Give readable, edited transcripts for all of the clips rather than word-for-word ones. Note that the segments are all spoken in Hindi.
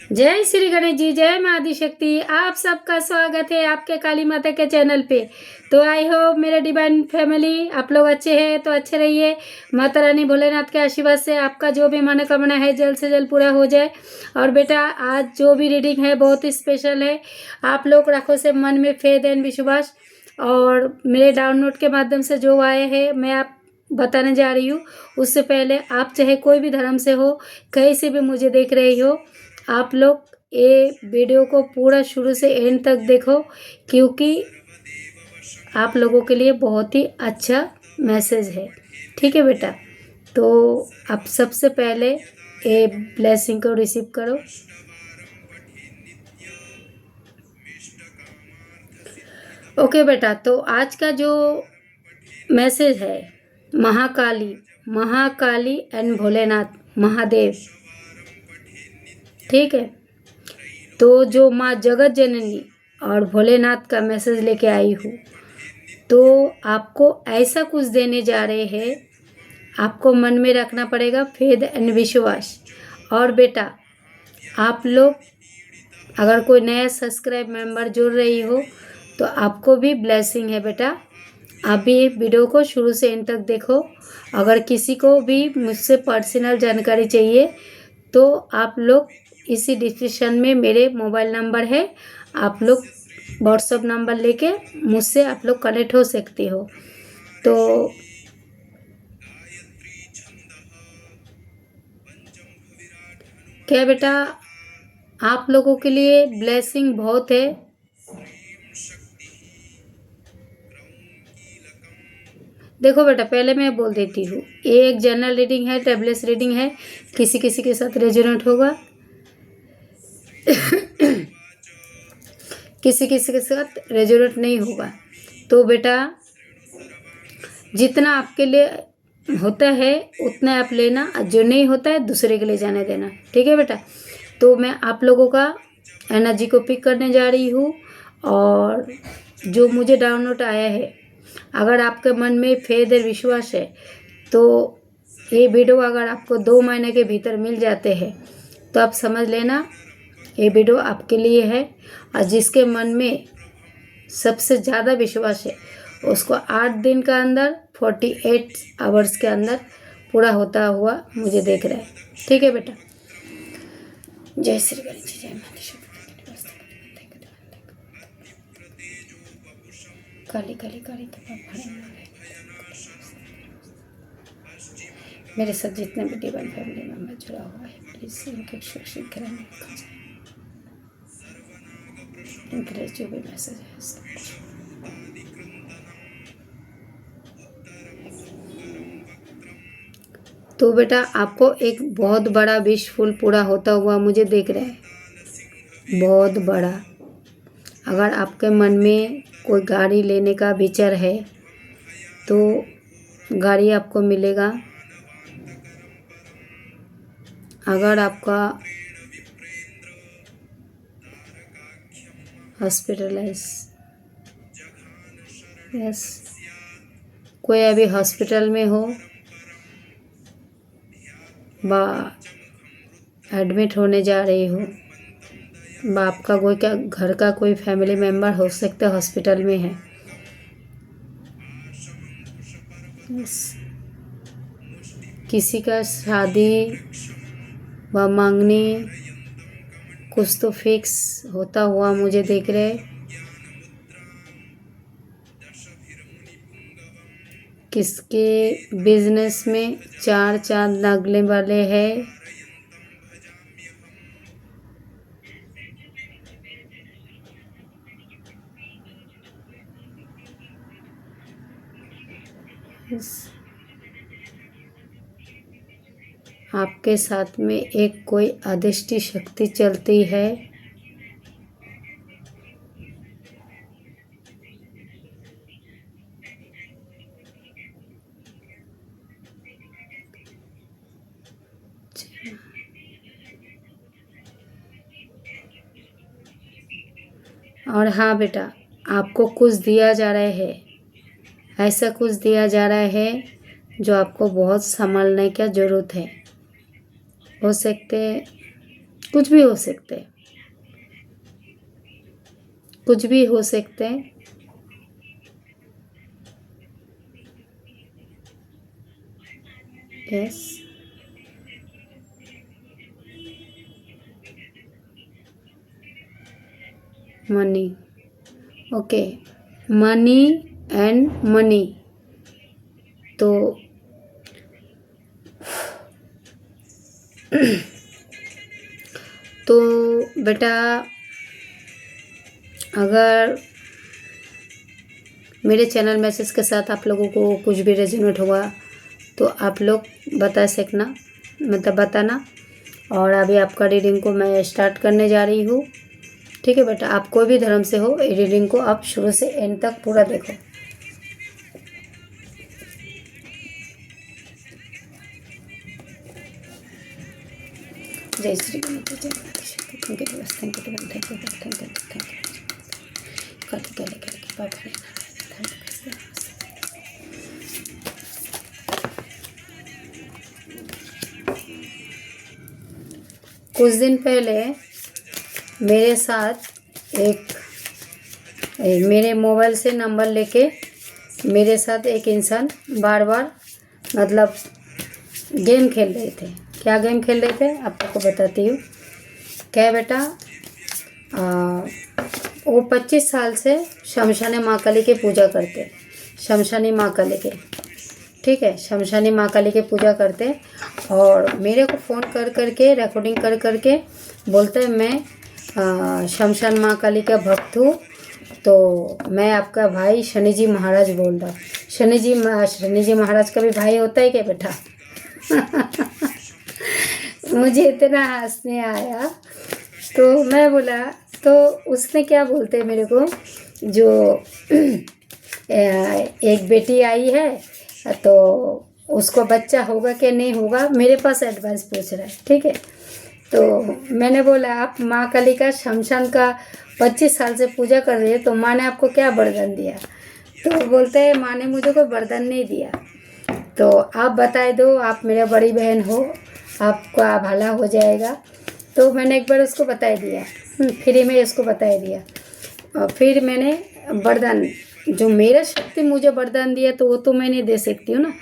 जय श्री गणेश जी, जय माँ आदिशक्ति। आप सबका स्वागत है आपके काली माता के चैनल पे। तो आई होप मेरे डिवाइन फैमिली आप लोग अच्छे हैं तो अच्छे रहिए। माता रानी भोलेनाथ के आशीर्वाद से आपका जो भी मनोकामना है जल्द से जल्द पूरा हो जाए। और बेटा आज जो भी रीडिंग है बहुत ही स्पेशल है। आप लोग रखो से मन में फेथ एंड विश्वास। और मेरे डाउनलोड के माध्यम से जो आए हैं मैं आप बताने जा रही हूँ। उससे पहले आप चाहे कोई भी धर्म से हो, कहीं से भी मुझे देख रही हो, आप लोग ये वीडियो को पूरा शुरू से एंड तक देखो, क्योंकि आप लोगों के लिए बहुत ही अच्छा मैसेज है। ठीक है बेटा, तो आप सबसे पहले ये ब्लेसिंग को रिसीव करो। ओके बेटा, तो आज का जो मैसेज है महाकाली एंड भोलेनाथ महादेव। ठीक है, तो जो माँ जगत जननी और भोलेनाथ का मैसेज लेके आई हूँ, तो आपको ऐसा कुछ देने जा रहे हैं। आपको मन में रखना पड़ेगा फेथ एंड विश्वास। और बेटा आप लोग अगर कोई नया सब्सक्राइब मेंबर जुड़ रही हो तो आपको भी ब्लेसिंग है बेटा। आप भी वीडियो को शुरू से एंड तक देखो। अगर किसी को भी मुझसे पर्सनल जानकारी चाहिए तो आप लोग इसी डिस्क्रिप्शन में मेरे मोबाइल नंबर है, आप लोग व्हाट्सअप नंबर लेके मुझसे आप लोग कनेक्ट हो सकते हो। तो क्या बेटा आप लोगों के लिए ब्लेसिंग बहुत है। देखो बेटा पहले मैं बोल देती हूँ, ये एक जनरल रीडिंग है, टैबलेट्स रीडिंग है। किसी किसी के साथ रेजोनेट होगा किसी किसी के साथ रेजोनेट नहीं होगा। तो बेटा जितना आपके लिए होता है उतना आप लेना, जो नहीं होता है दूसरे के लिए जाने देना। ठीक है बेटा, तो मैं आप लोगों का एनर्जी को पिक करने जा रही हूँ। और जो मुझे डाउनलोड आया है, अगर आपके मन में फेथ और विश्वास है तो ये वीडियो अगर आपको 2 महीने के भीतर मिल जाते हैं तो आप समझ लेना ये वीडियो आपके लिए है। और जिसके मन में सबसे ज़्यादा विश्वास है उसको 8 दिन का अंदर 48 आवर्स के अंदर पूरा होता हुआ मुझे देख रहा है। ठीक है बेटा, जय श्री गणेश जी, जय माता काली काली काली। मेरे साथ जितने भी डिवाइन फैमिली मेंबर जुड़ा हुआ है प्लीज इनके सुरक्षित कराने इनके जो भी मैसेज है तो बेटा आपको एक बहुत बड़ा विशफुल पूरा होता हुआ मुझे देख रहा है, बहुत बड़ा। अगर आपके मन में कोई गाड़ी लेने का विचार है तो गाड़ी आपको मिलेगा। अगर आपका हॉस्पिटलाइज यस कोई अभी हॉस्पिटल में हो बा एडमिट होने जा रही हो, बा आपका कोई क्या घर का कोई फैमिली मेम्बर हो सकता है हॉस्पिटल में है। यस किसी का शादी व मांगनी कुछ तो फिक्स होता हुआ मुझे देख रहे। किसके बिजनेस में 4 चांद लगने वाले हैं। आपके साथ में एक कोई अदृष्ट शक्ति चलती है। और हाँ बेटा आपको कुछ दिया जा रहा है, ऐसा कुछ दिया जा रहा है जो आपको बहुत संभालने की ज़रूरत है। हो सकते कुछ भी हो सकते हैं, कुछ भी हो सकते हैं। Yes, money, okay, money and money. तो तो बेटा अगर मेरे चैनल मैसेज के साथ आप लोगों को कुछ भी रेजोनेट हुआ तो आप लोग बता सकना, मतलब बताना। और अभी आपका रीडिंग को मैं स्टार्ट करने जा रही हूँ। ठीक है बेटा, आप कोई भी धर्म से हो, रीडिंग को आप शुरू से एंड तक पूरा देखो। जय श्री गणेश, जय thank you, thank you, thank you, thank you, thank you. कुछ दिन पहले मेरे साथ मेरे मोबाइल से नंबर लेके मेरे साथ एक इंसान बार बार मतलब गेम खेल रहे थे। क्या गेम खेल रहे थे आपको बताती हूँ। क्या बेटा, वो 25 साल से शमशानी माँ काली की पूजा करते, शमशानी माँ काली के, ठीक है, शमशानी माँ काली की पूजा करते। और मेरे को फ़ोन कर करके रिकॉर्डिंग कर करके बोलते मैं शमशान माँ काली का भक्त हूँ, तो मैं आपका भाई शनि जी महाराज बोल रहा। शनि जी महाराज का भी भाई होता है क्या बेटा? मुझे इतना हंसने आया। तो मैं बोला, तो उसने क्या बोलते हैं मेरे को, जो एक बेटी आई है तो उसको बच्चा होगा कि नहीं होगा, मेरे पास एडवाइस पूछ रहा है। ठीक है, तो मैंने बोला आप माँ काली का शमशान का 25 साल से पूजा कर रही है, तो माँ ने आपको क्या वरदान दिया? तो बोलते हैं माँ ने मुझे कोई वरदान नहीं दिया, तो आप बता दो, आप मेरा बड़ी बहन हो, आपका भला हो जाएगा। तो मैंने एक बार उसको बता दिया, फ्री में उसको बता दिया। और फिर मैंने वरदान, जो मेरा शक्ति मुझे वरदान दिया तो वो तो मैं नहीं दे सकती हूँ ना।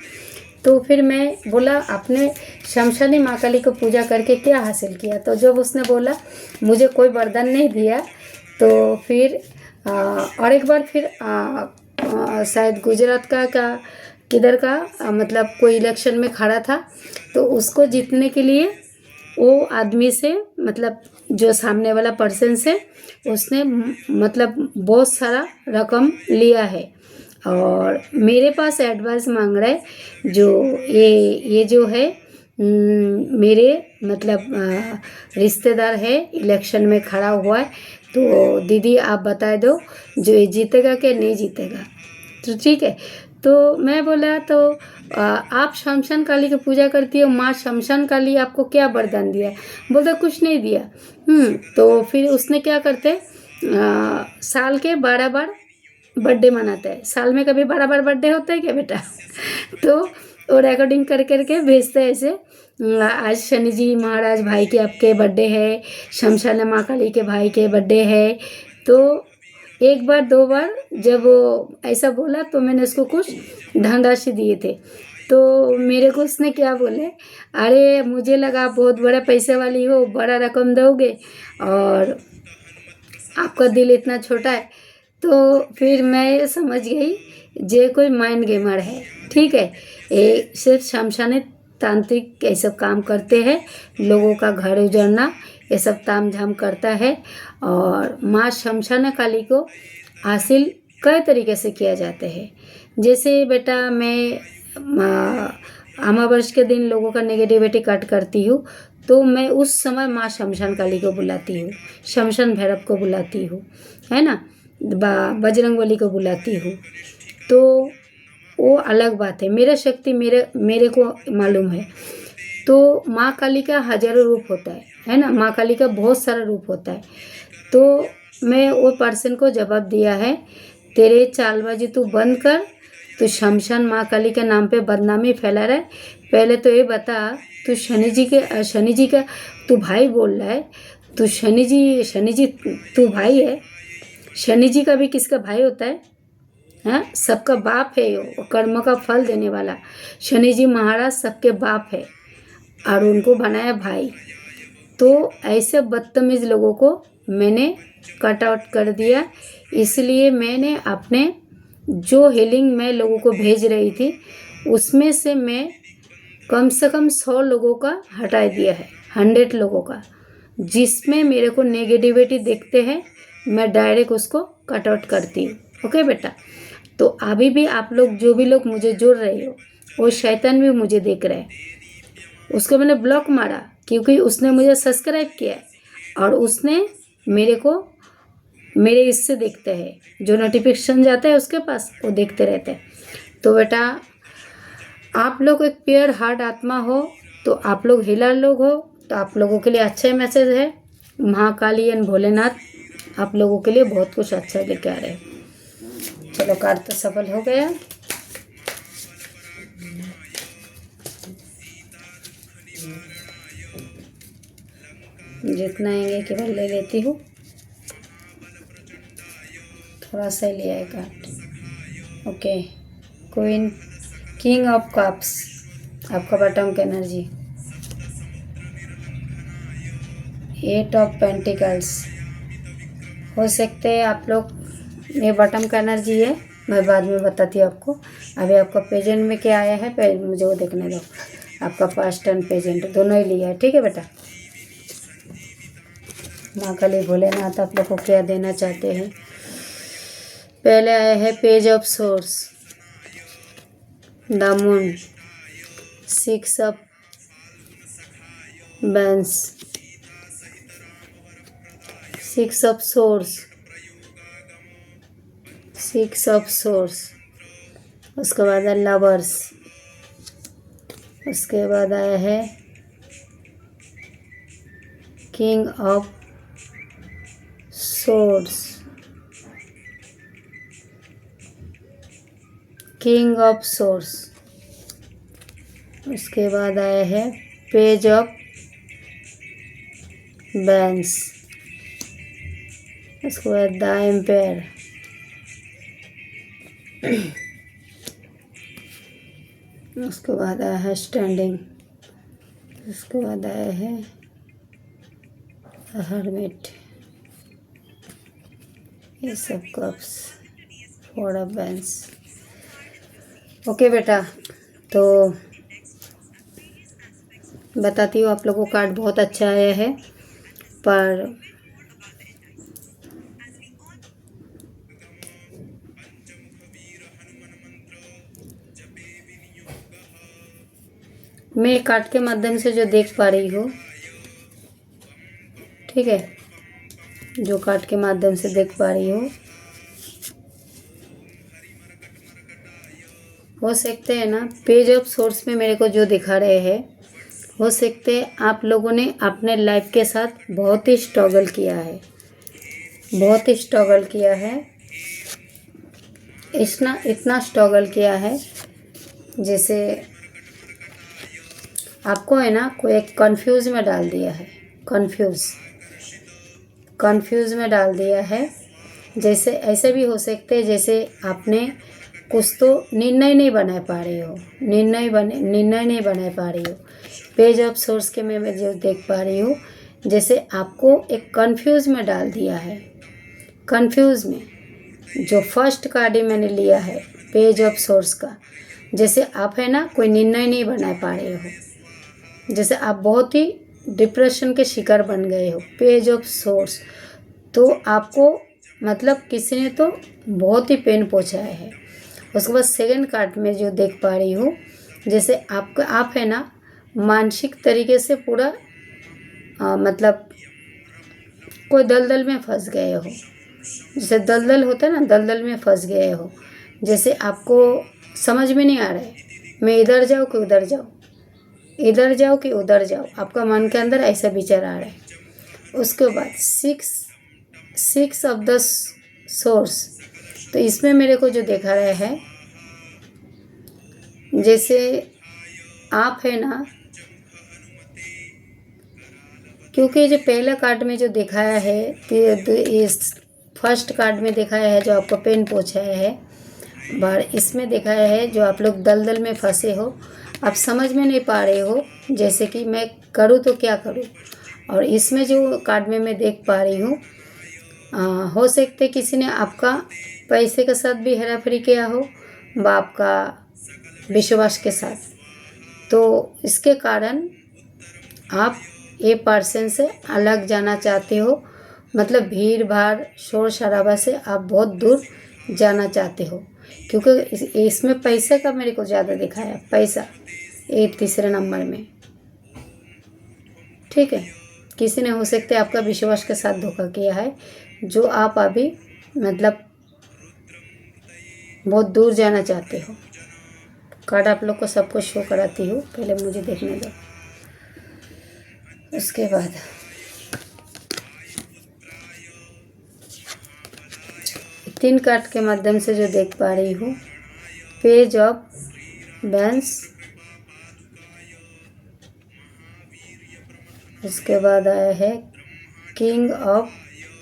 तो फिर मैं बोला आपने शमशानी माँ काली को पूजा करके क्या हासिल किया? तो जब उसने बोला मुझे कोई वरदान नहीं दिया, तो फिर और एक बार फिर शायद गुजरात का किधर का मतलब कोई इलेक्शन में खड़ा था, तो उसको जीतने के लिए वो आदमी से, मतलब जो सामने वाला पर्सन से उसने मतलब बहुत सारा रकम लिया है और मेरे पास एडवाइस मांग रहा है। जो ये जो है मेरे मतलब रिश्तेदार है, इलेक्शन में खड़ा हुआ है, तो दीदी आप बता दो जो ये जीतेगा कि नहीं जीतेगा। तो ठीक है, तो मैं बोला तो आप शमशान काली की पूजा करती हो, माँ शमशान काली आपको क्या वरदान दिया? बोलते कुछ नहीं दिया। तो फिर उसने क्या करते, साल के 12 बार बर्थडे मनाता है। साल में कभी 12 बार बर्थडे होता है क्या बेटा? तो वो रिकॉर्डिंग कर करके भेजते हैं ऐसे, आज शनि जी महाराज भाई के आपके बर्थडे है, शमशान माँ काली के भाई के बर्थडे है। तो एक बार 2 बार जब वो ऐसा बोला तो मैंने उसको कुछ धनराशि दिए थे। तो मेरे को उसने क्या बोले, अरे मुझे लगा आप बहुत बड़ा पैसे वाली हो, बड़ा रकम दोगे और आपका दिल इतना छोटा है। तो फिर मैं समझ गई जे कोई माइंड गेमर है। ठीक है, ये सिर्फ शमशानी तांत्रिक ये सब काम करते हैं, लोगों का घर उजड़ना ये सब ताम झाम करता है। और माँ शमशान काली को हासिल कई तरीके से किया जाते हैं। जैसे बेटा मैं अमावस के दिन लोगों का नेगेटिविटी कट करती हूँ, तो मैं उस समय माँ शमशान काली को बुलाती हूँ, शमशान भैरव को बुलाती हूँ, है ना, बजरंगबली को बुलाती हूँ। तो वो अलग बात है, मेरा शक्ति मेरे को मालूम है। तो माँ काली का हजारों रूप होता है ना, माँ काली का बहुत सारा रूप होता है। तो मैं वो पर्सन को जवाब दिया है, तेरे चालबाजी तू बंद कर, तो शमशान माँ काली के नाम पे बदनामी फैला रहा है। पहले तो ये बता तू शनि जी का तू भाई बोल रहा है। तू शनि जी तू भाई है। शनि जी का भी किसका भाई होता है? हाँ, सबका बाप है वो कर्म का फल देने वाला। शनि जी महाराज सबके बाप है और उनको बनाया भाई। तो ऐसे बदतमीज़ लोगों को मैंने कट आउट कर दिया। इसलिए मैंने अपने जो हीलिंग मैं लोगों को भेज रही थी उसमें से मैं कम से कम 100 लोगों का हटा दिया है, 100 लोगों का। जिसमें मेरे को नेगेटिविटी देखते हैं मैं डायरेक्ट उसको कट आउट करती हूँ। ओके बेटा, तो अभी भी आप लोग जो भी लोग मुझे जोड़ रहे हो वो शैतान भी मुझे देख रहे हैं। उसको मैंने ब्लॉक मारा क्योंकि उसने मुझे सब्सक्राइब किया है और उसने मेरे को मेरे इससे देखते हैं, जो नोटिफिकेशन जाता है उसके पास वो देखते रहते हैं। तो बेटा आप लोग एक प्योर हार्ट आत्मा हो, तो आप लोग हीलर लोग हो, तो आप लोगों के लिए अच्छा मैसेज है। महाकाली एंड भोलेनाथ आप लोगों के लिए बहुत कुछ अच्छा लेके आ रहे हैं। चलो, कार्ड तो सफल हो गया। जितना आएंगे केवल ले लेती हूँ, थोड़ा सा ही लिया है card. Okay, queen, king of cups आपका बॉटम का एनर्जी, 8 ऑफ पेंटिकल्स। हो सकते हैं आप लोग, ये बॉटम का एनर्जी है, मैं बाद में बताती हूँ आपको। अभी आपका प्रेजेंट में क्या आया है पहले मुझे वो देखने दो। आपका पास्ट एंड प्रेजेंट दोनों ही लिया है, ठीक है बेटा। माँ काली भोलेनाथ आप लोग को क्या देना चाहते हैं? पहले आया है page of swords, the moon, 6 of बैंस, 6 ऑफ सोर्स, 6 ऑफ सोर्स। उसके बाद है लवर्स। उसके बाद आया है king of swords, king of swords. उसके बाद आया है पेज ऑफ बैंस। उसके बाद द एम्पायर। उसके बाद आया है स्टैंडिंग। उसके बाद आया है हर्मिट। ये सब कप्स, 4 ऑफ बैंस। ओके बेटा, तो बताती हूँ आप लोगों को कार्ड बहुत अच्छा आया है, पर मैं कार्ड के माध्यम से जो देख पा रही हूँ, ठीक है, जो कार्ड के माध्यम से देख पा रही हूँ, हो सकते हैं ना पेज ऑफ सोर्स में मेरे को जो दिखा रहे हैं, हो सकते हैं आप लोगों ने अपने लाइफ के साथ बहुत ही स्ट्रगल किया है, बहुत ही स्ट्रगल किया है। इतना स्ट्रगल किया है जैसे आपको है ना कोई एक कंफ्यूज में डाल दिया है, कंफ्यूज में डाल दिया है। जैसे ऐसे भी हो सकते हैं जैसे आपने कुछ तो निर्णय नहीं बना पा रही हो, निर्णय नहीं बना पा रही हो। पेज ऑफ सोर्स के मैं जो देख पा रही हूँ, जैसे आपको एक कंफ्यूज में डाल दिया है। कंफ्यूज में जो फर्स्ट कार्ड ही मैंने लिया है पेज ऑफ सोर्स का, जैसे आप है ना कोई निर्णय नहीं बना पा रहे हो, जैसे आप बहुत ही डिप्रेशन के शिकार बन गए हो। पेज ऑफ सोर्स, तो आपको मतलब किसी ने तो बहुत ही पेन पहुंचाया है। उसके बाद सेकंड कार्ड में जो देख पा रही हूँ, जैसे आप है ना मानसिक तरीके से पूरा मतलब कोई दलदल में फंस गए हो। जैसे दलदल होता है ना, दलदल में फंस गए हो। जैसे आपको समझ में नहीं आ रहा है मैं इधर जाऊँ कि उधर जाऊँ, इधर जाओ कि उधर जाओ, आपका मन के अंदर ऐसा विचार आ रहा है। उसके बाद 6 ऑफ द सोर्स, तो इसमें मेरे को जो दिखा रहा है, जैसे आप है ना क्योंकि जो पहला कार्ड में जो दिखाया है तो इस फर्स्ट कार्ड में दिखाया है जो आपको पेन पहुँचाया है, बार इसमें दिखाया है जो आप लोग दलदल में फंसे हो, आप समझ में नहीं पा रहे हो जैसे कि मैं करूँ तो क्या करूँ। और इसमें जो कार्ड में मैं देख पा रही हूँ, हो सकते किसी ने आपका पैसे के साथ भी हेरा फेरी किया हो व आपका विश्वास के साथ, तो इसके कारण आप ये पर्सन से अलग जाना चाहते हो, मतलब भीड़ भाड़ शोर शराबा से आप बहुत दूर जाना चाहते हो, क्योंकि इसमें पैसे का मेरे को ज़्यादा दिखाया, पैसा ये तीसरे नंबर में। ठीक है, किसी ने हो सकता है आपका विश्वास के साथ धोखा किया है, जो आप अभी मतलब बहुत दूर जाना चाहते हो। कार्ड आप लोग को सब कुछ शो कराती हूँ, पहले मुझे देखने दो। उसके बाद 3 कार्ड के माध्यम से जो देख पा रही हूँ, पेज ऑफ बैंस, उसके बाद आया है किंग ऑफ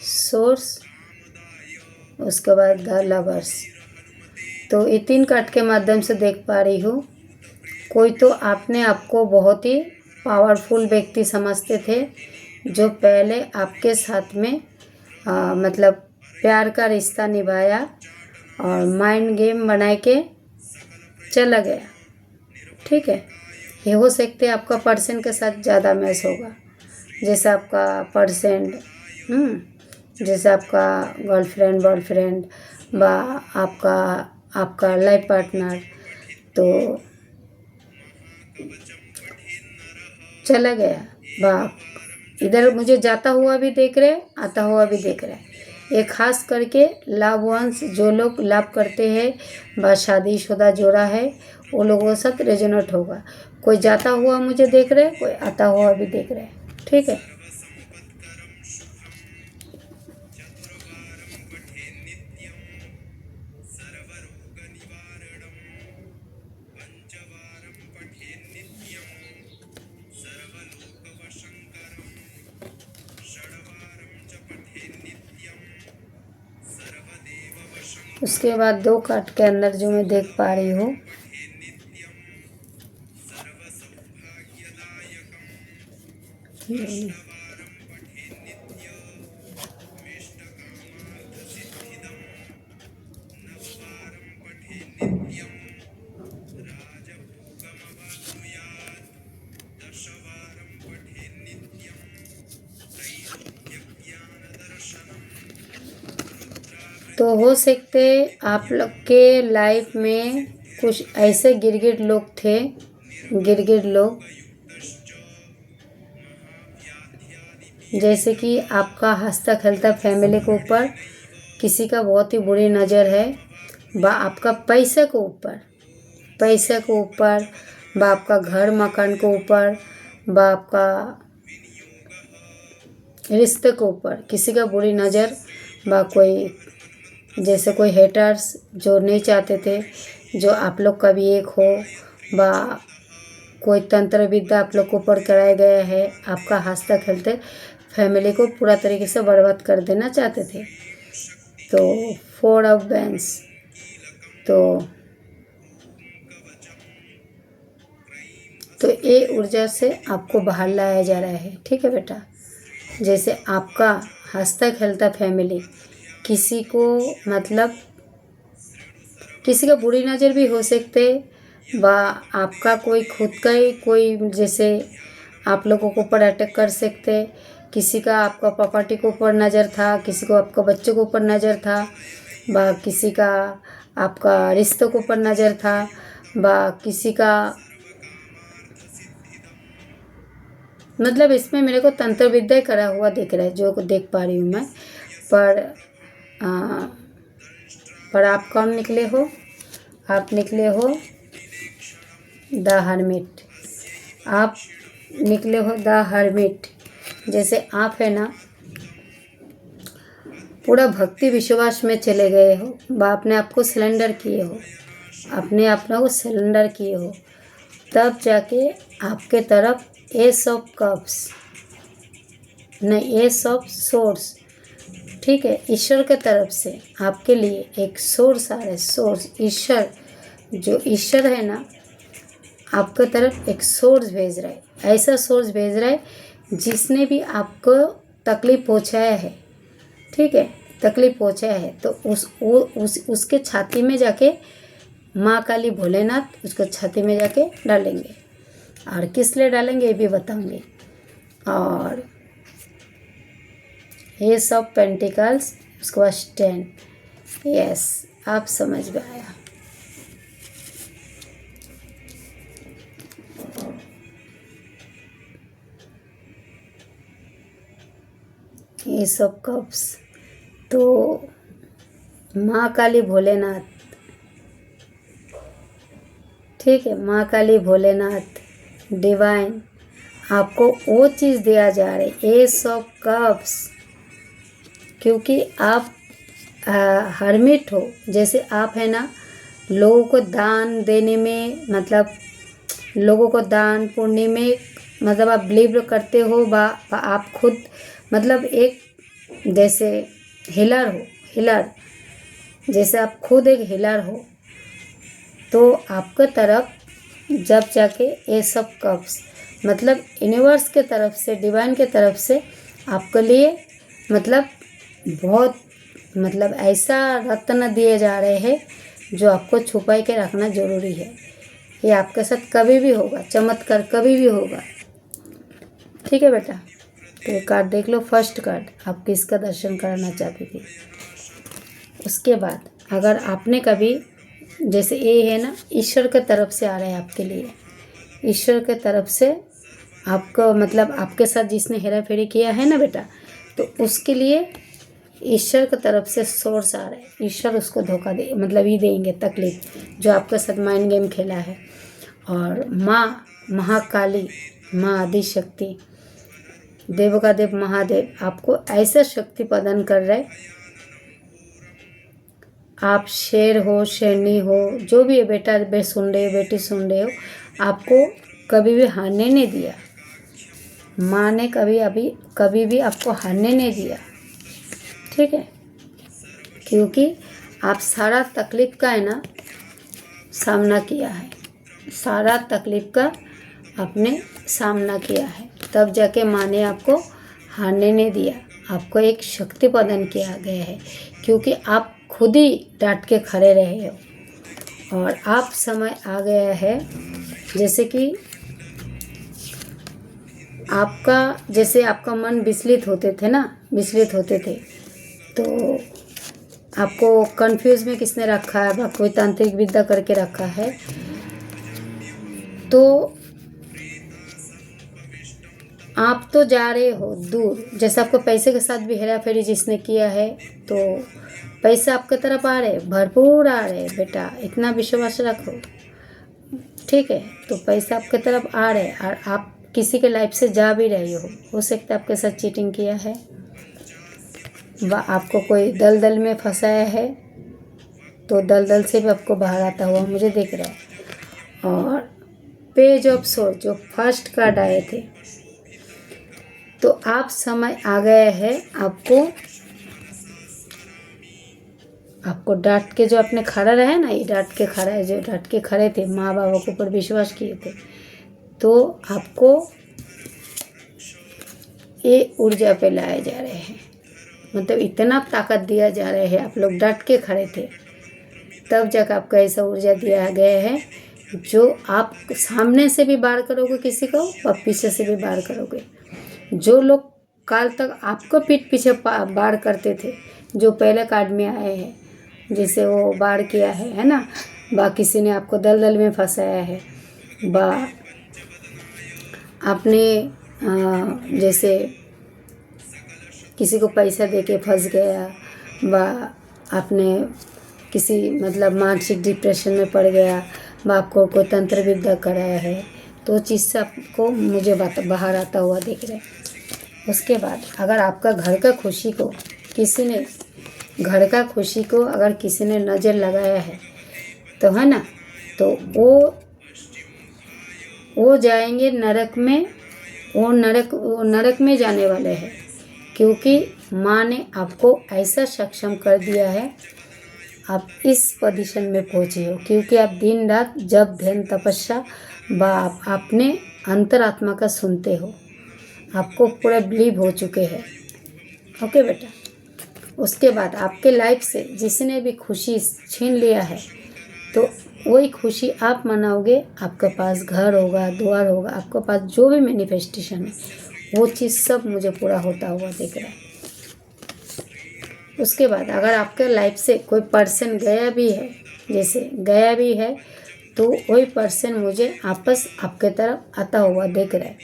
सोर्स, उसके बाद द लवर्स। तो ये 3 कार्ड के माध्यम से देख पा रही हूँ, कोई तो आपने आपको बहुत ही पावरफुल व्यक्ति समझते थे, जो पहले आपके साथ में मतलब प्यार का रिश्ता निभाया और माइंड गेम बना के चला गया। ठीक है, ये हो सकते हैं आपका पर्सन के साथ ज़्यादा मैच होगा, जैसे आपका पर्सन जैसे आपका गर्लफ्रेंड बॉयफ्रेंड व आपका लाइफ पार्टनर, तो चला गया वाह। इधर मुझे जाता हुआ भी देख रहे, आता हुआ भी देख रहे। ये खास करके लव वंस जो लोग लव करते हैं व शादीशुदा जोड़ा है, वो लोगों के साथ रेजोनेट होगा। कोई जाता हुआ मुझे देख रहे, कोई आता हुआ भी देख रहे। ठीक है, उसके बाद 2 कार्ड के अंदर जो मैं देख पा रही हूँ, तो हो सकते आप लोग के लाइफ में कुछ ऐसे गिरगिट लोग थे, गिरगिट लोग, जैसे कि आपका हंसता खेलता फैमिली के ऊपर किसी का बहुत ही बुरी नज़र है, व आपका पैसे के ऊपर व आपका घर मकान के ऊपर व आपका रिश्ते के ऊपर किसी का बुरी नज़र, व कोई जैसे कोई हेटर्स जो नहीं चाहते थे जो आप लोग का भी एक हो, व कोई तंत्र विद्या आप लोग को ऊपर कराया गया है, आपका हंसता खेलते फैमिली को पूरा तरीके से बर्बाद कर देना चाहते थे। तो 4 ऑफ बैंस, तो ये ऊर्जा से आपको बाहर लाया जा रहा है। ठीक है बेटा, जैसे आपका हंसता खेलता फैमिली किसी को मतलब किसी का बुरी नज़र भी हो सकते, व आपका कोई खुद का ही कोई जैसे आप लोगों को ऊपर अटैक कर सकते, किसी का आपका प्रॉपर्टी के ऊपर नज़र था, किसी को आपका बच्चों के ऊपर नज़र था, व किसी का आपका रिश्तों के ऊपर नज़र था, व किसी का मतलब इसमें मेरे को तंत्र विद्या करा हुआ दिख रहा है जो देख पा रही हूँ मैं। पर आप कौन निकले हो? आप निकले हो द हर्मिट। आप निकले हो द हर्मिट। जैसे आप है ना पूरा भक्ति विश्वास में चले गए हो, आपने आपको सिलेंडर किए हो, अपने अपना को सिलेंडर किए हो, तब जाके आपके तरफ एस ऑफ कप्स, नहीं, ये सब सोर्स, ठीक है, ईश्वर के तरफ से आपके लिए एक सोर्स आ रहा है। सोर्स ईश्वर, जो ईश्वर है ना, आपके तरफ एक सोर्स भेज रहा है। ऐसा सोर्स भेज रहा है जिसने भी आपको तकलीफ पहुंचाया है, ठीक है, तकलीफ पहुंचाया है, तो उसके छाती में जाके माँ काली भोलेनाथ उसको छाती में जाके डालेंगे। और किस लिए डालेंगे ये भी बताऊंगी। और ये सब पेंटिकल्स, उसके बाद स्टैंड, यस, आप समझ में आया। ये सब कप्स, तो माँ काली भोलेनाथ, ठीक है, माँ काली भोलेनाथ डिवाइन आपको वो चीज़ दिया जा रहा है, ये सब कप्स, क्योंकि आप हर्मिट हो, जैसे आप है ना, लोगों को दान देने में, मतलब लोगों को दान पुण्य में, मतलब आप बिलीव करते हो, आप खुद मतलब एक जैसे हीलर हो, हीलर जैसे आप खुद एक हीलर हो, तो आपके तरफ जब जाके ये सब कप्स, मतलब यूनिवर्स के तरफ से, डिवाइन के तरफ से आपके लिए मतलब बहुत, मतलब ऐसा रत्न दिए जा रहे हैं जो आपको छुपाई के रखना ज़रूरी है। ये आपके साथ कभी भी होगा, चमत्कार कभी भी होगा, ठीक है बेटा। तो ये कार्ड देख लो, फर्स्ट कार्ड आप किसका दर्शन कराना चाहती थी। उसके बाद अगर आपने कभी, जैसे ये है ना, ईश्वर के तरफ से आ रहा है आपके लिए, ईश्वर के तरफ से आपको, मतलब आपके साथ जिसने हेरा फेरी किया है ना बेटा, तो उसके लिए ईश्वर की तरफ से सोर्स आ रहा है। ईश्वर उसको धोखा दे, मतलब ये देंगे तकलीफ, जो आपके साथ माइंड गेम खेला है। और माँ महाकाली, माँ आदिशक्ति, देव का देव महादेव आपको ऐसा शक्ति प्रदान कर रहा है। आप शेर हो, शेरनी हो, जो भी है बेटा, सुन रहे हो, बेटी सुन रहे हो, आपको कभी भी हारने नहीं दिया। माँ ने कभी भी आपको हारने नहीं दिया, ठीक है, क्योंकि आप सारा तकलीफ का है ना सामना किया है, सारा तकलीफ का आपने सामना किया है, तब जाके माँ ने आपको हारने नहीं दिया, आपको एक शक्ति प्रदान किया गया है, क्योंकि आप खुद ही डट के खड़े रहे हो। और आप समय आ गया है, जैसे कि आपका मन विचलित होते थे ना, विचलित होते थे, तो आपको कंफ्यूज में किसने रखा है, कोई तांत्रिक विद्या करके रखा है, तो आप तो जा रहे हो दूर। जैसे आपको पैसे के साथ भी हेरा फेरी जिसने किया है, तो पैसा आपके तरफ आ रहे, भरपूर आ रहे बेटा, इतना विश्वास रखो, ठीक है। तो पैसा आपके तरफ आ रहे, और आप किसी के लाइफ से जा भी रहे हो सकता है आपके साथ चीटिंग किया है, व आपको कोई दलदल में फंसाया है, तो दलदल से भी आपको बाहर आता हुआ मुझे दिख रहा है। और पेज ऑफ सोर्स जो फर्स्ट कार्ड आए थे, तो आप समय आ गया है, आपको डांट के जो अपने खड़ा रहे ना, ये डांट के खड़े थे, माँ बाबा के ऊपर विश्वास किए थे, तो आपको ये ऊर्जा पे लाए जा रहे हैं, मतलब इतना ताकत दिया जा रहा है, आप लोग डट के खड़े थे, तब जाकर आपको ऐसा ऊर्जा दिया गया है, जो आप सामने से भी वार करोगे किसी को, और पीछे से भी वार करोगे। जो लोग काल तक आपको पीठ पीछे वार करते थे, जो पहले कार्ड में आए हैं, जिसे वो वार किया है ना, बा किसी ने आपको दलदल में फंसाया है, बा आपने जैसे किसी को पैसा देके फंस गया, बा आपने किसी मतलब मानसिक डिप्रेशन में पड़ गया, बा आपको कोई तंत्र विद्या कराया है, तो चीज़ से आपको मुझे बाहर आता हुआ दिख रहा है। उसके बाद अगर आपका घर का खुशी को अगर किसी ने नज़र लगाया है, तो है ना, तो वो जाएंगे नरक में, वो नरक में जाने वाले हैं, क्योंकि माँ ने आपको ऐसा सक्षम कर दिया है, आप इस पोजीशन में पहुँचे हो क्योंकि आप दिन रात जब ध्यान तपस्या व आप अपने अंतरात्मा का सुनते हो, आपको पूरा बिलीव हो चुके हैं। ओके बेटा, उसके बाद आपके लाइफ से जिसने भी खुशी छीन लिया है तो वही खुशी आप मनाओगे। आपके पास घर होगा, द्वार होगा, आपके पास जो भी मैनिफेस्टेशन है वो चीज़ सब मुझे पूरा होता हुआ दिख रहा है। उसके बाद अगर आपके लाइफ से कोई पर्सन गया भी है, जैसे गया भी है, तो वही पर्सन मुझे वापस आपके तरफ आता हुआ दिख रहा है।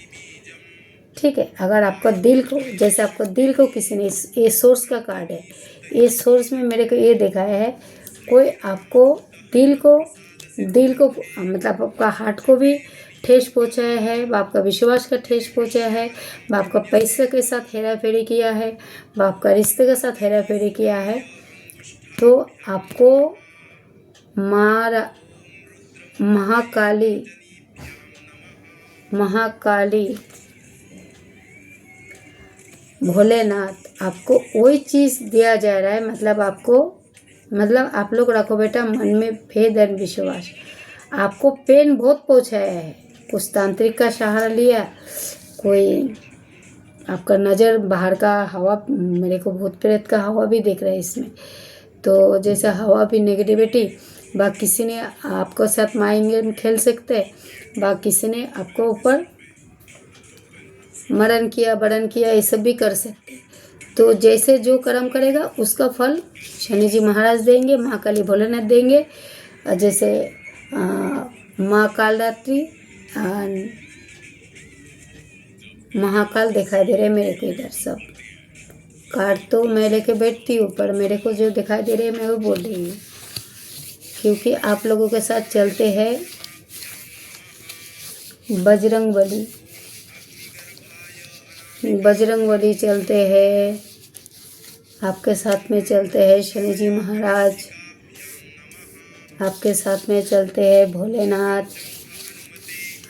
ठीक है, अगर आपका दिल को, जैसे आपको दिल को किसी ने, ये सोर्स का कार्ड है, ये सोर्स में मेरे को ये दिखाया है कोई आपको दिल को मतलब आपका हार्ट को भी ठेस पहुंचाया है, व आपका विश्वास का ठेस पहुंचाया है, व आपका पैसे के साथ हेरा फेरी किया है, व आपका रिश्ते के साथ हेरा फेरी किया है, तो आपको महाकाली भोलेनाथ आपको वही चीज़ दिया जा रहा है। मतलब आप लोग रखो बेटा मन में फेद और विश्वास। आपको पेन बहुत पहुंचाया है, कुछ तांत्रिक का सहारा लिया, कोई आपका नज़र बाहर का हवा, मेरे को भूत प्रेत का हवा भी देख रहा है इसमें, तो जैसे हवा भी नेगेटिविटी, बा किसी ने आपको साथ माइंड गेम खेल सकते हैं, बा किसी ने आपको ऊपर मरण किया, बड़न किया, ये सब भी कर सकते। तो जैसे जो कर्म करेगा उसका फल शनि जी महाराज देंगे, माँ काली भोलेनाथ देंगे। जैसे माँ कालरात्रि महाकाल दिखाई दे रहे मेरे को इधर सब कार्ड, तो मैं लेके बैठती हूँ, पर मेरे को जो दिखाई दे रहे मैं वो बोल रही हूँ क्योंकि आप लोगों के साथ चलते हैं बजरंग बली चलते हैं, आपके साथ में चलते हैं शनि जी महाराज, आपके साथ में चलते हैं भोलेनाथ,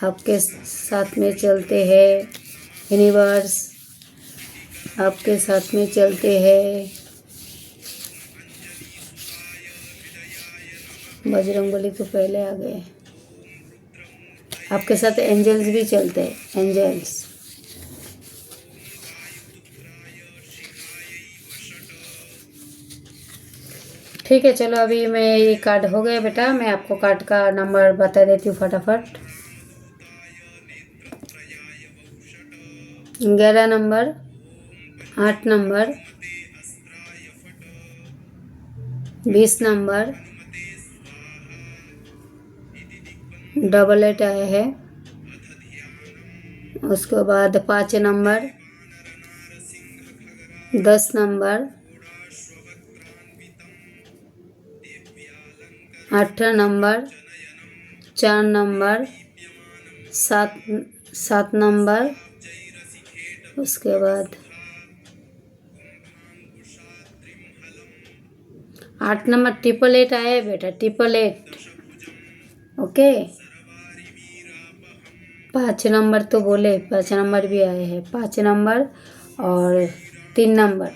आपके साथ में चलते हैं यूनिवर्स, आपके साथ में चलते हैं बजरंग बली तो पहले आ गए, आपके साथ एंजल्स भी चलते हैं, एंजल्स। ठीक है, चलो अभी मैं ये कार्ड हो गया बेटा, मैं आपको कार्ड का नंबर बता देती हूँ फटाफट। 11 नंबर, 8 नंबर, 20 नंबर, 88 आया है, उसके बाद 5 number, 10 number, 18 number, 4 number, 7 number, उसके बाद 8 नंबर 888 आया है बेटा, 888। ओके, 5 नंबर तो बोले, 5 नंबर भी आए हैं, 5 नंबर और 3 नंबर।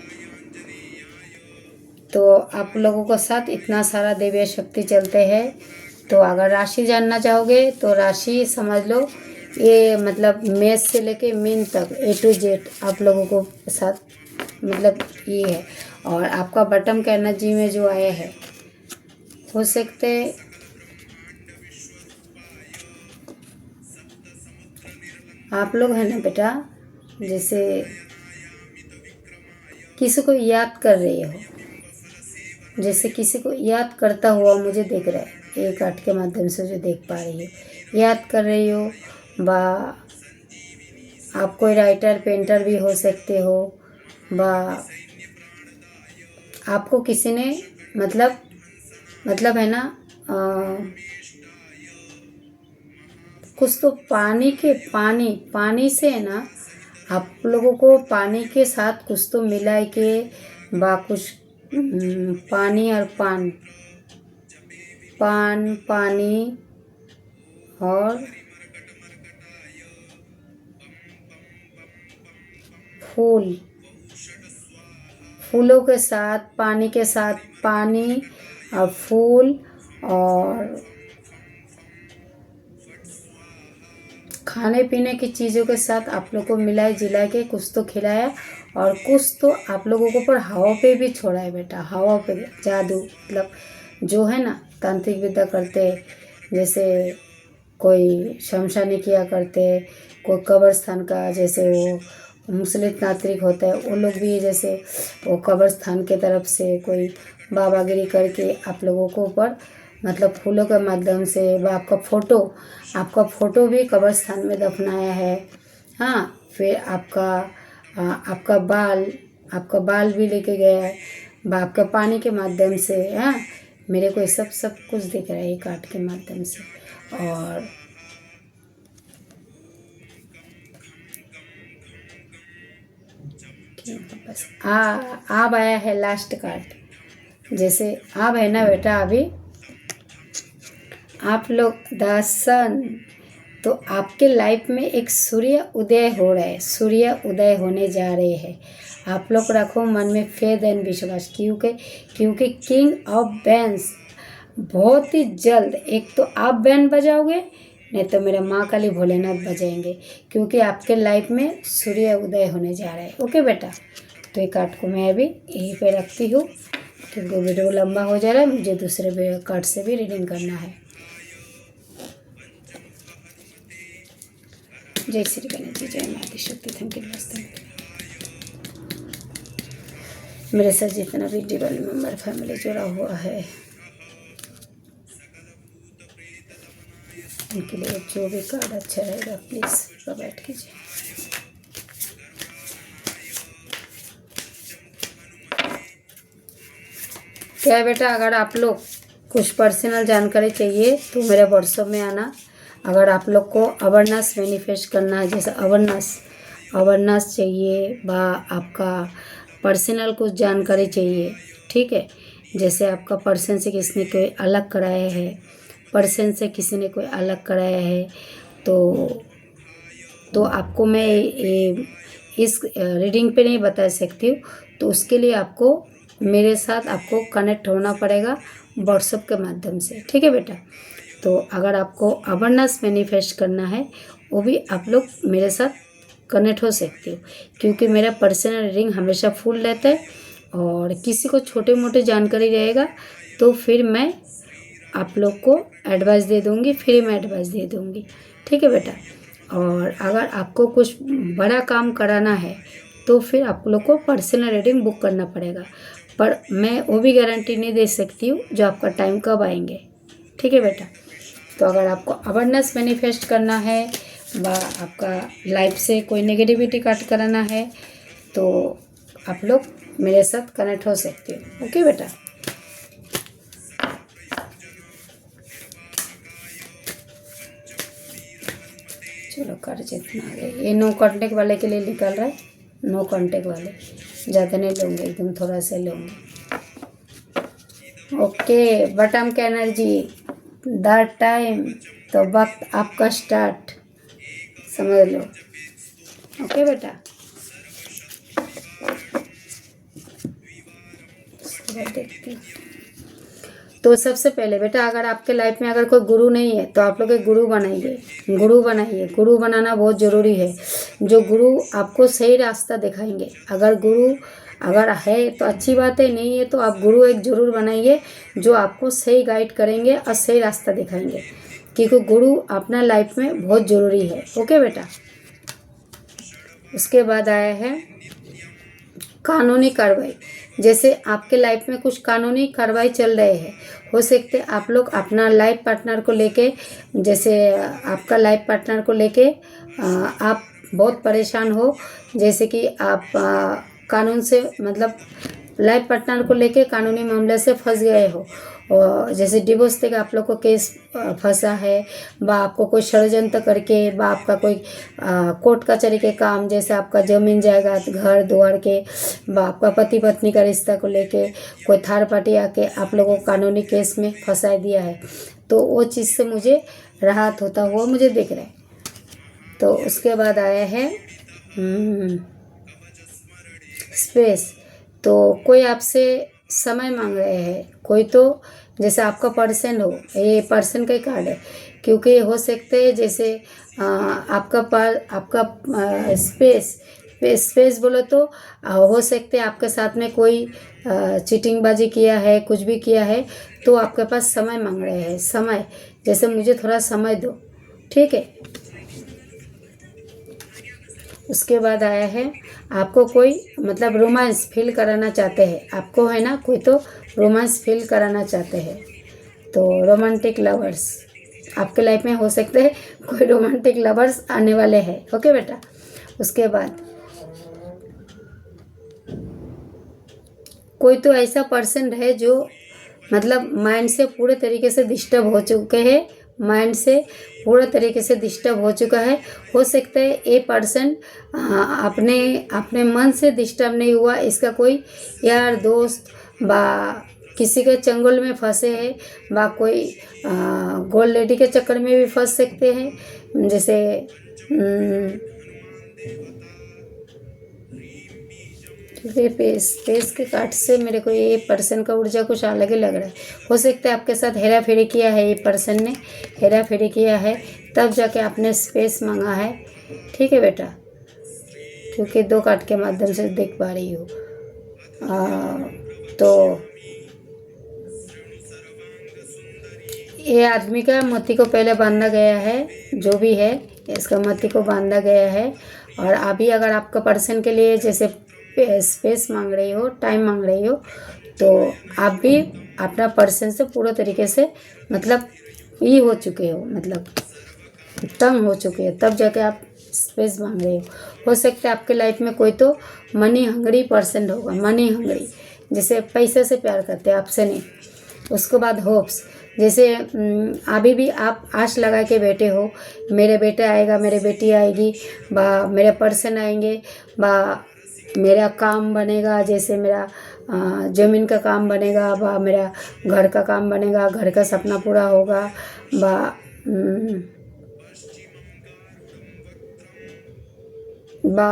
तो आप लोगों के साथ इतना सारा देवी शक्ति चलते हैं। तो अगर राशि जानना चाहोगे तो राशि समझ लो, ये मतलब मेष से लेके मीन तक A to Z आप लोगों को साथ मतलब ये है। और आपका बटम का एनर्जी में जो आया है, हो सकते आप लोग है ना बेटा, जैसे किसी को याद कर रहे हो, जैसे किसी को याद करता हुआ मुझे देख रहा है, एक कार्ड के माध्यम से जो देख पा रही है, याद कर रही हो, बा आप कोई राइटर पेंटर भी हो सकते हो, बा आपको किसी ने मतलब है ना कुछ तो पानी से है ना, आप लोगों को पानी के साथ कुछ तो मिला के, बा कुछ पानी और पानी और फूल, फूलों के साथ, पानी के साथ पानी और फूल और खाने पीने की चीज़ों के साथ आप लोग को मिलाए जिला के कुछ तो खिलाया और कुछ तो आप लोगों को पर हवा पे भी छोड़ा है बेटा। हवा पे जादू मतलब जो है ना तांत्रिक विद्या करते, जैसे कोई शमशानी किया करते, कोई कब्रस्थान का, जैसे वो मुस्लिम तांत्रिक होता है वो लोग भी जैसे वो कब्रस्थान के तरफ से कोई बाबागिरी करके आप लोगों को ऊपर मतलब फूलों के माध्यम से व आपका फ़ोटो भी कब्रस्थान में दफनाया है। हाँ, फिर आपका बाल भी लेके गया है आपका पानी के माध्यम से। हाँ, मेरे को ये सब कुछ दिख रहा है ये कार्ड के माध्यम से। और बस अब आया है लास्ट कार्ड। जैसे अब है ना बेटा, अभी आप लोग दर्शन, तो आपके लाइफ में एक सूर्य उदय हो रहा है, सूर्य उदय होने जा रहे हैं। आप लोग रखो मन में फेथ एंड विश्वास, क्योंकि किंग ऑफ बैंस बहुत ही जल्द, एक तो आप बैंड बजाओगे नहीं तो मेरा माँ काली भोलेनाथ बजाएंगे, क्योंकि आपके लाइफ में सूर्य उदय होने जा रहा है। ओके बेटा, तो ये कार्ड को मैं अभी यहीं पे रखती हूँ क्योंकि वीडियो लंबा हो जा रहा है, मुझे दूसरे कार्ड से भी रीडिंग करना है। जय श्री गणेश जी, जय माता शक्ति। थैंक यू नमस्ते। मेरे साथ जितना भी डिवाइन मेंबर फैमिली जुड़ा हुआ है उनके लिए जो भी कार्ड अच्छा रहेगा प्लीज़ प्रोवाइड कीजिए। क्या है बेटा, अगर आप लोग कुछ पर्सनल जानकारी चाहिए तो मेरे व्हाट्सएप में आना। अगर आप लोग को अवेयरनेस मैनिफेस्ट करना है, जैसे अवेयरनेस चाहिए व आपका पर्सनल कुछ जानकारी चाहिए, ठीक है, जैसे आपका पर्सन से किसी ने कोई अलग कराया है, पर्सन से किसी ने कोई अलग कराया है, तो आपको मैं इस रीडिंग पे नहीं बता सकती हूँ। तो उसके लिए आपको मेरे साथ आपको कनेक्ट होना पड़ेगा व्हाट्सएप के माध्यम से, ठीक है बेटा। तो अगर आपको अवेयरनेस मैनिफेस्ट करना है वो भी आप लोग मेरे साथ कनेक्ट हो सकते हो, क्योंकि मेरा पर्सनल रीडिंग हमेशा फुल रहता है और किसी को छोटे मोटे जानकारी रहेगा तो फिर मैं आप लोग को एडवाइस दे दूँगी, फ्री में एडवाइस दे दूँगी, ठीक है बेटा। और अगर आपको कुछ बड़ा काम कराना है तो फिर आप लोग को पर्सनल रीडिंग बुक करना पड़ेगा, पर मैं वो भी गारंटी नहीं दे सकती हूँ जो आपका टाइम कब आएंगे, ठीक है बेटा। तो अगर आपको अवेयरनेस मैनिफेस्ट करना है व आपका लाइफ से कोई नेगेटिविटी कट कराना है तो आप लोग मेरे साथ कनेक्ट हो सकते हो, ओके बेटा। चलो कर जितना आ गए। ये नो कांटेक्ट वाले के लिए निकल रहा है, नो कांटेक्ट वाले ज़्यादा नहीं लूँगे, एकदम थोड़ा सा लूँगी। ओके, बटम का एनर्जी द टाइम, तो वक्त आपका स्टार्ट समझ लो, ओके बेटा। देखती तो सबसे पहले बेटा, अगर आपके लाइफ में अगर कोई गुरु नहीं है तो आप लोग एक गुरु बनाइए, गुरु बनाइए। गुरु बनाना बहुत ज़रूरी है, जो गुरु आपको सही रास्ता दिखाएंगे। अगर है तो अच्छी बात है, नहीं है तो आप गुरु एक ज़रूर बनाइए जो आपको सही गाइड करेंगे और सही रास्ता दिखाएंगे, क्योंकि गुरु अपना लाइफ में बहुत ज़रूरी है, ओके बेटा। उसके बाद आया है कानूनी कार्रवाई। जैसे आपके लाइफ में कुछ कानूनी कार्रवाई चल रहे हैं, हो सकते आप लोग अपना लाइफ पार्टनर को लेके, जैसे आपका लाइफ पार्टनर को लेके आप बहुत परेशान हो, जैसे कि आप कानून से मतलब लाइफ पार्टनर को लेके कानूनी मामले से फंस गए हो, और जैसे डिवोर्स तक आप लोग को केस फंसा है, व आपको कोई षड्यंत्र करके व आपका कोई कोर्ट कचहरी के काम, जैसे आपका जमीन जायदाद घर द्वार के व आपका पति पत्नी का रिश्ता को लेके कोई थर्ड पार्टी आके आप लोगों को कानूनी केस में फंसा दिया है, तो वो चीज़ से मुझे राहत होता हुआ मुझे दिख रहा है। तो उसके बाद आया है स्पेस। तो कोई आपसे समय मांग रहे हैं, कोई तो जैसे आपका पर्सन हो, ये पर्सन का ही कार्ड है, क्योंकि हो सकते हैं जैसे आपका स्पेस बोलो तो हो सकते हैं आपके साथ में कोई चीटिंगबाजी किया है, कुछ भी किया है, तो आपके पास समय मांग रहे हैं, समय, जैसे मुझे थोड़ा समय दो, ठीक है। उसके बाद आया है आपको कोई मतलब रोमांस फील कराना चाहते हैं, आपको है ना, कोई तो रोमांस फील कराना चाहते हैं, तो रोमांटिक लवर्स आपके लाइफ में हो सकते हैं, कोई रोमांटिक लवर्स आने वाले हैं, ओके बेटा। उसके बाद कोई तो ऐसा पर्सन है जो मतलब माइंड से पूरे तरीके से डिस्टर्ब हो चुके हैं, माइंड से पूरा तरीके से डिस्टर्ब हो चुका है। हो सकता है ये पर्सन अपने अपने मन से डिस्टर्ब नहीं हुआ, इसका कोई यार दोस्त बा किसी के चंगुल में फंसे हैं, बा कोई गोल्ड लेडी के चक्कर में भी फंस सकते हैं। जैसे पेस के कार्ड से मेरे को ये पर्सन का ऊर्जा कुछ अलग ही लग रहा है। हो सकता है आपके साथ हेरा फेरी किया है, ये पर्सन ने हेरा फेरी किया है, तब जाके आपने स्पेस मांगा है, ठीक है बेटा, क्योंकि 2 कार्ड के माध्यम से देख पा रही हूँ। तो ये आदमी का मोती को पहले बांधा गया है, जो भी है इसका मोती को बांधा गया है। और अभी अगर आपका पर्सन के लिए जैसे स्पेस मांग रही हो, टाइम मांग रही हो, तो आप भी अपना पर्सन से पूरा तरीके से मतलब ये हो चुके हो, मतलब तंग हो चुके हो, तब जाके आप स्पेस मांग रहे हो सकता है आपके लाइफ में कोई तो मनी हंगरी पर्सन होगा, मनी हंगरी, जैसे पैसे से प्यार करते हैं, आपसे नहीं। उसके बाद होप्स, जैसे अभी भी आप आश लगा के बैठे हो, मेरे बेटे आएगा, मेरे बेटी आएगी, बा मेरे पर्सन आएंगे, बा मेरा काम बनेगा, जैसे मेरा ज़मीन का काम बनेगा, बा मेरा घर का काम बनेगा, घर का सपना पूरा होगा, बा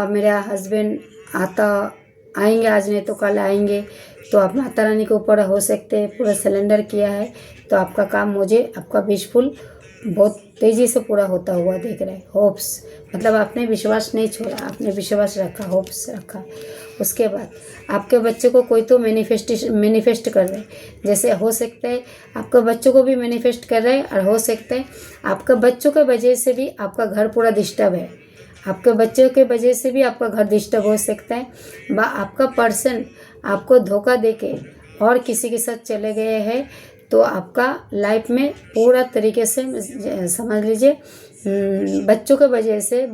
मेरा हस्बैंड आएंगे, आज नहीं तो कल आएंगे। तो आप माता रानी के ऊपर हो सकते हैं पूरा सिलेंडर किया है, तो आपका काम मुझे आपका विशफुल बहुत तेज़ी से पूरा होता हुआ देख रहे हैं। होप्स मतलब आपने विश्वास नहीं छोड़ा, आपने विश्वास रखा, होप्स रखा। उसके बाद आपके बच्चे को कोई तो मैनिफेस्ट कर रहे हैं, जैसे हो सकता है आपके बच्चों को भी मैनिफेस्ट कर रहे हैं, और हो सकता है आपके बच्चों के वजह से भी आपका घर पूरा डिस्टर्ब है, आपके बच्चों के वजह से भी आपका घर डिस्टर्ब हो सकता है, बा आपका पर्सन आपको धोखा देके और किसी के साथ चले गए हैं। तो आपका लाइफ में पूरा तरीके से समझ लीजिए बच्चों के वजह से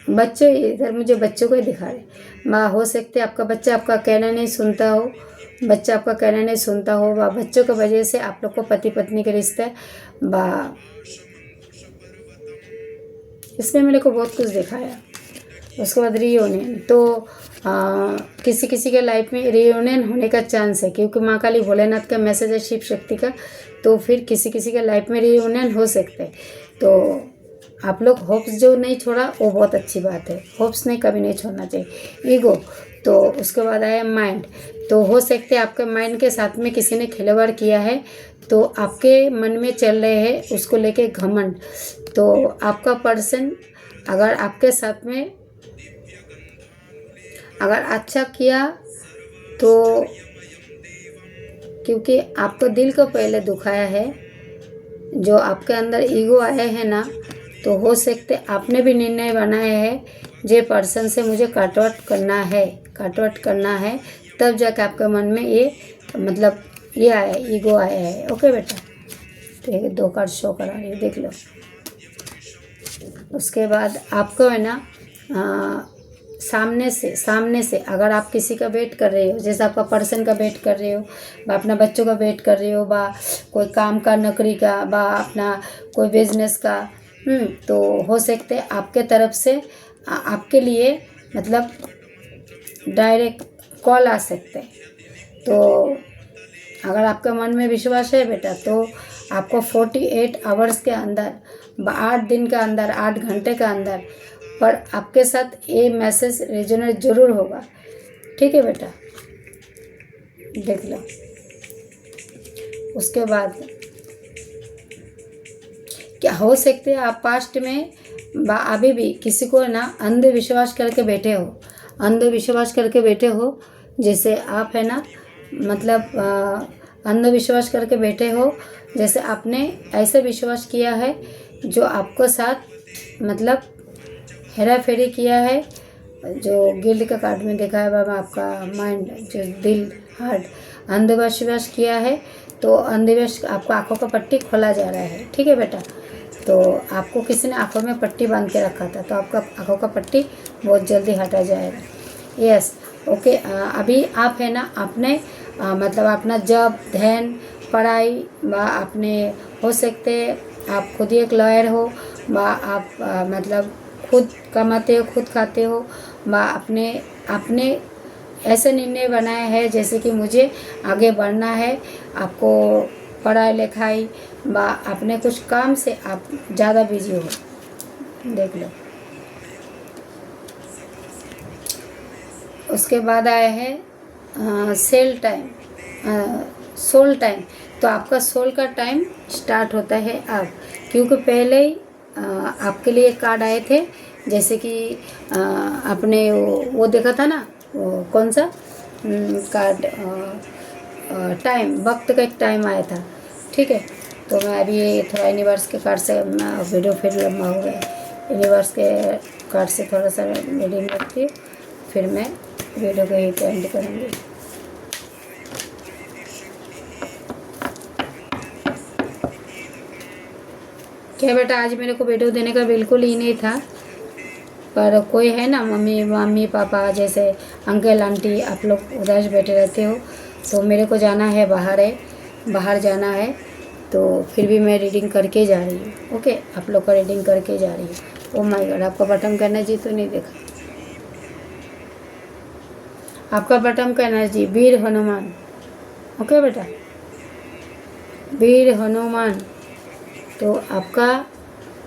बच्चे, इधर मुझे बच्चों को ही दिखा रहे, हो सकते आपका बच्चा आपका कहना नहीं सुनता हो, बच्चा आपका कहना नहीं सुनता हो, बच्चों की वजह से आप लोग को पति पत्नी के रिश्ते इसमें मेरे को बहुत कुछ दिखाया। उसके बाद रियूनियन, तो किसी किसी के लाइफ में रियूनियन होने का चांस है, क्योंकि माँ काली भोलेनाथ का मैसेज है, शिव शक्ति का, तो फिर किसी किसी के लाइफ में रियूनियन हो सकते हैं। तो आप लोग होप्स जो नहीं छोड़ा वो बहुत अच्छी बात है, होप्स नहीं कभी नहीं छोड़ना चाहिए। ईगो, तो उसके बाद आया माइंड, तो हो सकते हैं आपके माइंड के साथ में किसी ने खिलवाड़ किया है, तो आपके मन में चल रहे हैं उसको लेके घमंड। तो आपका पर्सन अगर आपके साथ में अगर अच्छा किया तो क्योंकि आपको दिल को पहले दुखाया है, जो आपके अंदर ईगो आए हैं ना, तो हो सकते आपने भी निर्णय बनाया है जे पर्सन से मुझे काटवाट करना है, तब जाके आपके मन में ये मतलब ये आया, ईगो आया है। ओके बेटा, तो ये 2 कार्ड शो करा रही है, देख लो। उसके बाद आपको है ना सामने से अगर आप किसी का वेट कर रहे हो, जैसे आपका पर्सन का वेट कर रहे हो, बा अपना बच्चों का वेट कर रहे हो, बा कोई काम का, नौकरी का, बा अपना कोई बिजनेस का, तो हो सकते आपके तरफ से आपके लिए मतलब डायरेक्ट कॉल आ सकते हैं। तो अगर आपके मन में विश्वास है बेटा, तो आपको 48 आवर्स के अंदर, 8 दिन के अंदर, 8 घंटे के अंदर पर आपके साथ ये मैसेज रेजोनेट जरूर होगा। ठीक है बेटा, देख लो। उसके बाद क्या हो सकते हैं आप पास्ट में अभी भी किसी को ना अंधविश्वास करके बैठे हो, अंधविश्वास करके बैठे हो। जैसे आप है ना, मतलब अंधविश्वास करके बैठे हो, जैसे आपने ऐसे विश्वास किया है जो आपको साथ मतलब हेरा फेरी किया है, जो गिल्ड का कार्ड में देखा है बाबा, आपका माइंड जो दिल हार्ट अंधविश्वास किया है, तो अंधविश्वास आपको आंखों का पट्टी खोला जा रहा है। ठीक है बेटा, तो आपको किसी ने आंखों में पट्टी बांध के रखा था, तो आपका आंखों का पट्टी बहुत जल्दी हटा जाएगा। Yes, okay. अभी आप है ना अपने मतलब अपना जॉब, ध्यान, पढ़ाई व अपने हो सकते आप खुद ही एक लॉयर हो व आप मतलब खुद कमाते हो, खुद खाते हो व अपने अपने ऐसे निर्णय बनाए हैं जैसे कि मुझे आगे बढ़ना है। आपको पढ़ाई लिखाई व अपने कुछ काम से आप ज़्यादा बिजी हो, देख लो। उसके बाद आया है सेल टाइम, सोल टाइम। तो आपका सोल का टाइम स्टार्ट होता है अब, क्योंकि पहले ही आपके लिए कार्ड आए थे, जैसे कि आपने वो देखा था ना, वो कौन सा कार्ड, टाइम, वक्त का एक टाइम आया था। ठीक है, तो मैं अभी थोड़ा यूनिवर्स के कार्ड से वीडियो फिर लंबा हो गया, यूनिवर्स के कार्ड से थोड़ा सा रीडिंग करती हूँ, फिर मैं वीडियो को यहीं पे एंड करूँगी। क्या बेटा, आज मेरे को वीडियो देने का बिल्कुल ही नहीं था, पर कोई है ना, मम्मी पापा जैसे अंकल आंटी, आप लोग उदास बैठे रहते हो, तो मेरे को जाना है, बाहर जाना है, तो फिर भी मैं रीडिंग करके जा रही हूँ। ओके, आप लोग का रीडिंग करके जा रही हूँ। ओ माय गॉड, आपका बटन का एनर्जी तो नहीं देखा, आपका बटन का एनर्जी वीर हनुमान। ओके बेटा, वीर हनुमान, तो आपका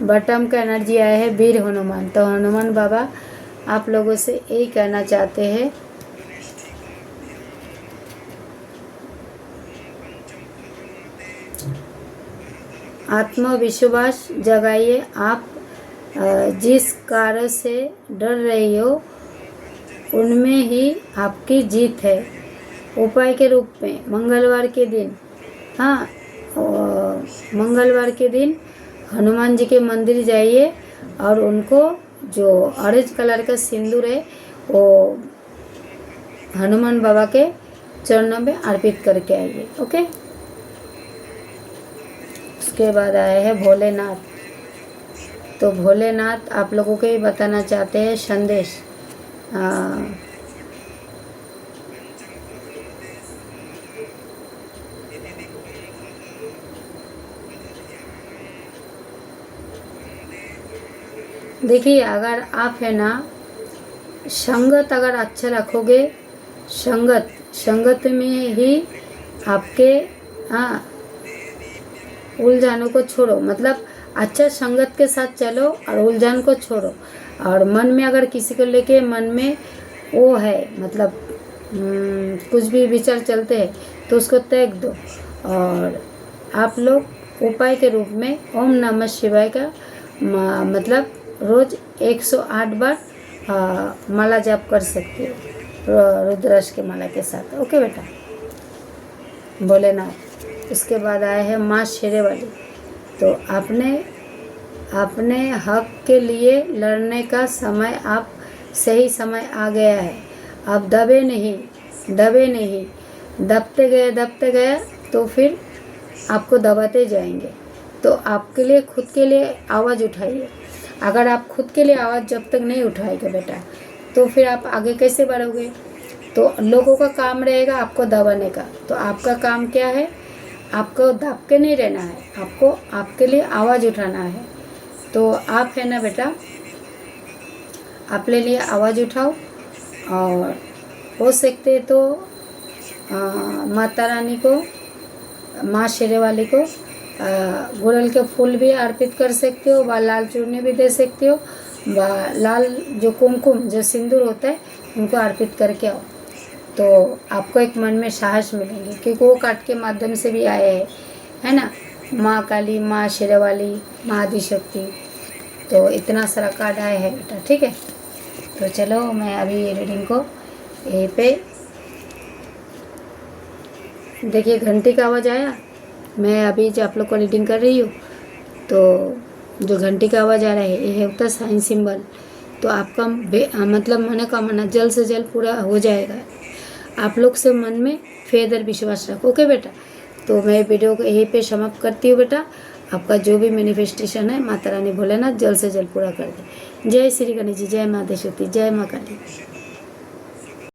बटम का एनर्जी आया है वीर हनुमान। तो हनुमान बाबा आप लोगों से यही कहना चाहते हैं, आत्मविश्वास जगाइए। आप जिस कार्य से डर रही हो उनमें ही आपकी जीत है। उपाय के रूप में मंगलवार के दिन, हाँ, मंगलवार के दिन हनुमान जी के मंदिर जाइए और उनको जो ऑरेंज कलर का सिंदूर है वो हनुमान बाबा के चरणों में अर्पित करके आइए। ओके, उसके बाद आए हैं भोलेनाथ। तो भोलेनाथ आप लोगों को ही बताना चाहते हैं संदेश। देखिए, अगर आप है ना संगत अगर अच्छा रखोगे, संगत में ही आपके उलझानों को छोड़ो, मतलब अच्छा संगत के साथ चलो और उलझान को छोड़ो। और मन में अगर किसी को लेके मन में वो है, मतलब कुछ भी विचार चलते हैं तो उसको त्याग दो। और आप लोग उपाय के रूप में ओम नमः शिवाय का मतलब रोज 108 बार माला जाप कर सकते हो रुद्राक्ष के माला के साथ। ओके बेटा, भोलेनाथ। उसके बाद आए हैं माँ शेरे वाली। तो अपने हक के लिए लड़ने का समय, आप सही समय आ गया है। आप दबे नहीं, दबते गए तो फिर आपको दबाते जाएंगे। तो आपके लिए खुद के लिए आवाज़ उठाइए। अगर आप खुद के लिए आवाज़ जब तक नहीं उठाएंगे बेटा, तो फिर आप आगे कैसे बढ़ोगे? तो लोगों का काम रहेगा आपको दबाने का। तो आपका काम क्या है? आपको दब के नहीं रहना है, आपको आपके लिए आवाज़ उठाना है। तो आप है ना बेटा, अपने लिए आवाज़ उठाओ। और हो सकते तो माता रानी को, माँ शेरे वाली को गुड़हल के फूल भी अर्पित कर सकते हो, व लाल चूर्णी भी दे सकते हो, व लाल जो कुमकुम जो सिंदूर होता है उनको अर्पित करके आओ। तो आपको एक मन में साहस मिलेंगे, क्योंकि वो कार्ड के माध्यम से भी आए हैं, है ना। माँ काली, माँ शेरावाली, माँ आदिशक्ति, तो इतना सारा कार्ड आया है बेटा, ठीक है। तो चलो मैं अभी ये रीडिंग को यहीं पे, देखिए घंटी का आवाज़ आया। मैं अभी जो आप लोग को रीडिंग कर रही हूँ, तो जो घंटी का आवाज़ आ रहा है ये होता है साइन सिंबल। तो आपका मतलब मनोकामना जल्द से जल्द पूरा हो जाएगा। आप लोग से मन में फेदर विश्वास रखो, ओके बेटा। तो मैं वीडियो को यहीं पे समाप्त करती हूँ बेटा। आपका जो भी मैनिफेस्टेशन है माता रानी भोलेनाथ जल्द से जल्द पूरा कर दे। जय श्री गणेश जी, जय माँ आदिशक्ति, जय माँ काली।